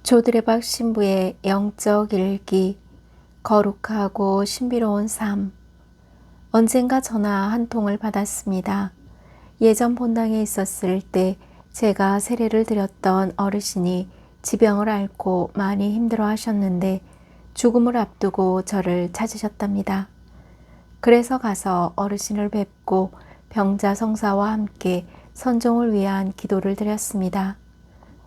조드레박 신부의 영적 일기. 거룩하고 신비로운 삶. 언젠가 전화 한 통을 받았습니다. 예전 본당에 있었을 때 제가 세례를 드렸던 어르신이 지병을 앓고 많이 힘들어 하셨는데 죽음을 앞두고 저를 찾으셨답니다. 그래서 가서 어르신을 뵙고 병자 성사와 함께 선종을 위한 기도를 드렸습니다.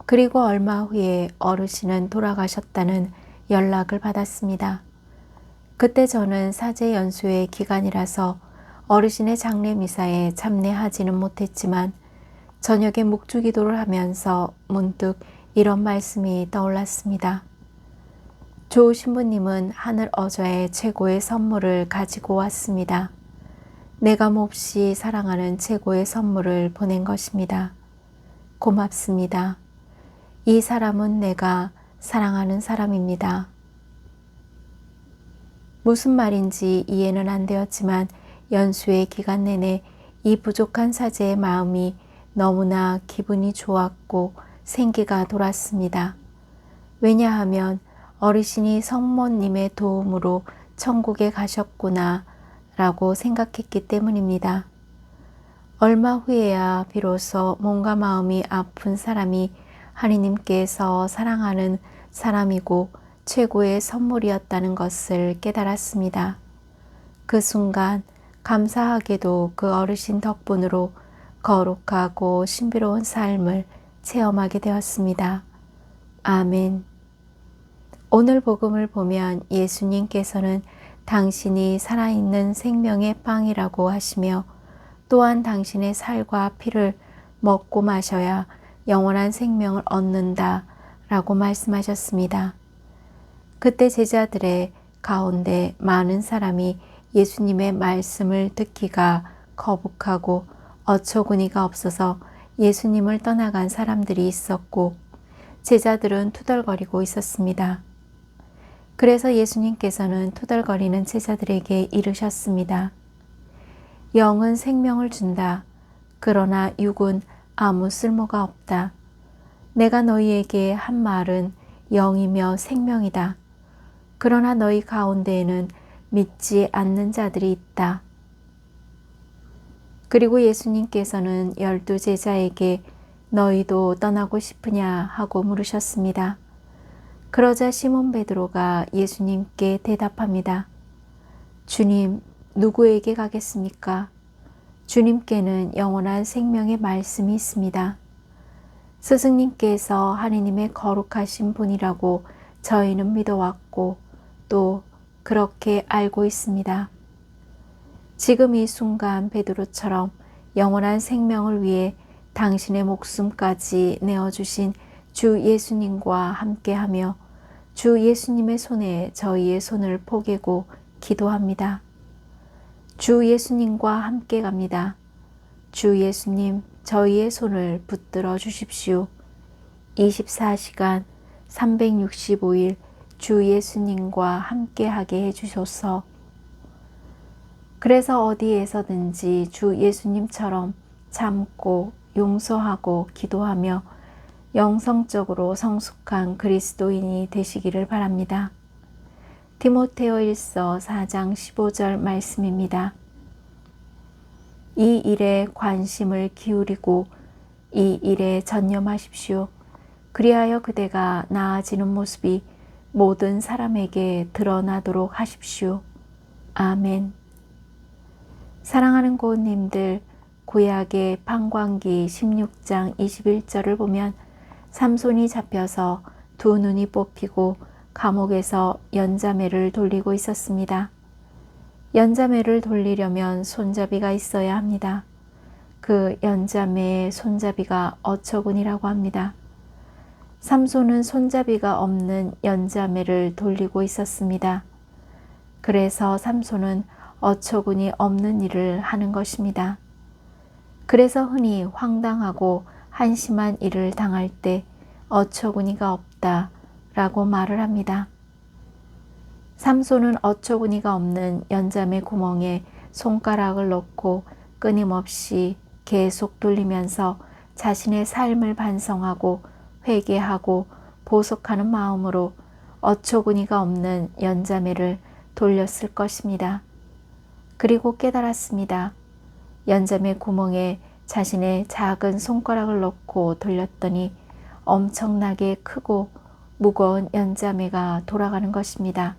그리고 얼마 후에 어르신은 돌아가셨다는 연락을 받았습니다. 그때 저는 사제 연수의 기간이라서 어르신의 장례 미사에 참례하지는 못했지만 저녁에 묵주기도를 하면서 문득 이런 말씀이 떠올랐습니다. 조 신부님은 하늘 어저의 최고의 선물을 가지고 왔습니다. 내가 몹시 사랑하는 최고의 선물을 보낸 것입니다. 고맙습니다. 이 사람은 내가 사랑하는 사람입니다. 무슨 말인지 이해는 안 되었지만 연수의 기간 내내 이 부족한 사제의 마음이 너무나 기분이 좋았고 생기가 돌았습니다. 왜냐하면 어르신이 성모님의 도움으로 천국에 가셨구나 라고 생각했기 때문입니다. 얼마 후에야 비로소 몸과 마음이 아픈 사람이 하느님께서 사랑하는 사람이고 최고의 선물이었다는 것을 깨달았습니다. 그 순간 감사하게도 그 어르신 덕분으로 거룩하고 신비로운 삶을 체험하게 되었습니다. 아멘. 오늘 복음을 보면 예수님께서는 당신이 살아있는 생명의 빵이라고 하시며 또한 당신의 살과 피를 먹고 마셔야 영원한 생명을 얻는다 라고 말씀하셨습니다. 그때 제자들의 가운데 많은 사람이 예수님의 말씀을 듣기가 거북하고 어처구니가 없어서 예수님을 떠나간 사람들이 있었고 제자들은 투덜거리고 있었습니다. 그래서 예수님께서는 투덜거리는 제자들에게 이르셨습니다. 영은 생명을 준다. 그러나 육은 아무 쓸모가 없다. 내가 너희에게 한 말은 영이며 생명이다. 그러나 너희 가운데에는 믿지 않는 자들이 있다. 그리고 예수님께서는 12 제자에게 너희도 떠나고 싶으냐 하고 물으셨습니다. 그러자 시몬 베드로가 예수님께 대답합니다. 주님, 누구에게 가겠습니까? 주님께는 영원한 생명의 말씀이 있습니다. 스승님께서 하느님의 거룩하신 분이라고 저희는 믿어왔고 또 그렇게 알고 있습니다. 지금 이 순간 베드로처럼 영원한 생명을 위해 당신의 목숨까지 내어주신 주 예수님과 함께하며 주 예수님의 손에 저희의 손을 포개고 기도합니다. 주 예수님과 함께 갑니다. 주 예수님, 저희의 손을 붙들어 주십시오. 24시간 365일 주 예수님과 함께하게 해주소서. 그래서 어디에서든지 주 예수님처럼 참고 용서하고 기도하며 영성적으로 성숙한 그리스도인이 되시기를 바랍니다. 디모데오 1서 4장 15절 말씀입니다. 이 일에 관심을 기울이고 이 일에 전념하십시오. 그리하여 그대가 나아지는 모습이 모든 사람에게 드러나도록 하십시오. 아멘. 사랑하는 고은님들, 구약의 방광기 16장 21절을 보면 삼손이 잡혀서 두 눈이 뽑히고 감옥에서 연자매를 돌리고 있었습니다. 연자매를 돌리려면 손잡이가 있어야 합니다. 그 연자매의 손잡이가 어처구니라고 합니다. 삼손은 손잡이가 없는 연자매를 돌리고 있었습니다. 그래서 삼손은 어처구니 없는 일을 하는 것입니다. 그래서 흔히 황당하고 한심한 일을 당할 때 어처구니가 없다 라고 말을 합니다. 삼손은 어처구니가 없는 연자매 구멍에 손가락을 넣고 끊임없이 계속 돌리면서 자신의 삶을 반성하고 회개하고 보석하는 마음으로 어처구니가 없는 연자매를 돌렸을 것입니다. 그리고 깨달았습니다. 연자매 구멍에 자신의 작은 손가락을 넣고 돌렸더니 엄청나게 크고 무거운 연자매가 돌아가는 것입니다.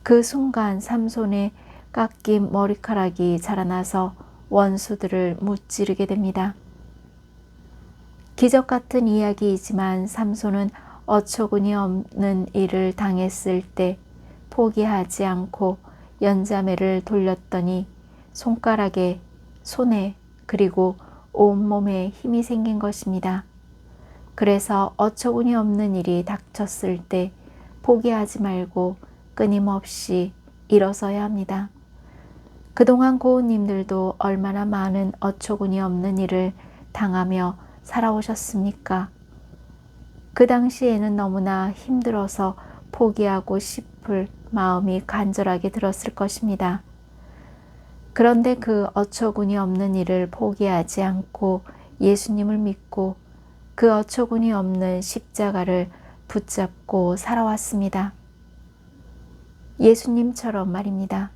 그 순간 삼손의 깎인 머리카락이 자라나서 원수들을 무찌르게 됩니다. 기적 같은 이야기이지만 삼손은 어처구니 없는 일을 당했을 때 포기하지 않고 연자매를 돌렸더니 손가락에, 손에, 그리고 온몸에 힘이 생긴 것입니다. 그래서 어처구니 없는 일이 닥쳤을 때 포기하지 말고 끊임없이 일어서야 합니다. 그동안 고은님들도 얼마나 많은 어처구니 없는 일을 당하며 살아오셨습니까? 그 당시에는 너무나 힘들어서 포기하고 싶을 마음이 간절하게 들었을 것입니다. 그런데 그 어처구니 없는 일을 포기하지 않고 예수님을 믿고 그 어처구니 없는 십자가를 붙잡고 살아왔습니다. 예수님처럼 말입니다.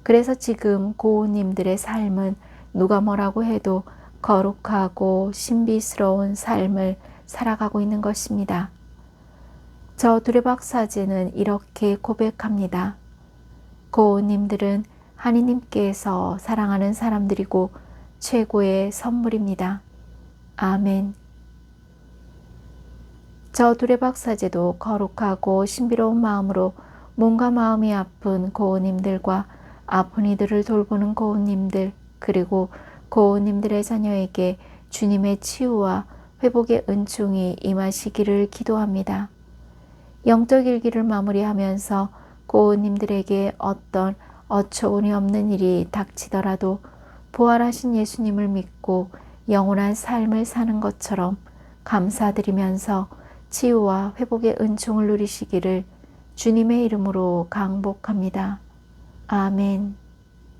그래서 지금 고은님들의 삶은 누가 뭐라고 해도 거룩하고 신비스러운 삶을 살아가고 있는 것입니다. 저 두레박사제는 이렇게 고백합니다. 고은님들은 하느님께서 사랑하는 사람들이고 최고의 선물입니다. 아멘. 저 두레박사제도 거룩하고 신비로운 마음으로 몸과 마음이 아픈 고은님들과 아픈 이들을 돌보는 고은님들, 그리고 고은님들의 자녀에게 주님의 치유와 회복의 은총이 임하시기를 기도합니다. 영적 일기를 마무리하면서 고은님들에게 어떤 어처구니 없는 일이 닥치더라도 부활하신 예수님을 믿고 영원한 삶을 사는 것처럼 감사드리면서 치유와 회복의 은총을 누리시기를 주님의 이름으로 강복합니다. 아멘.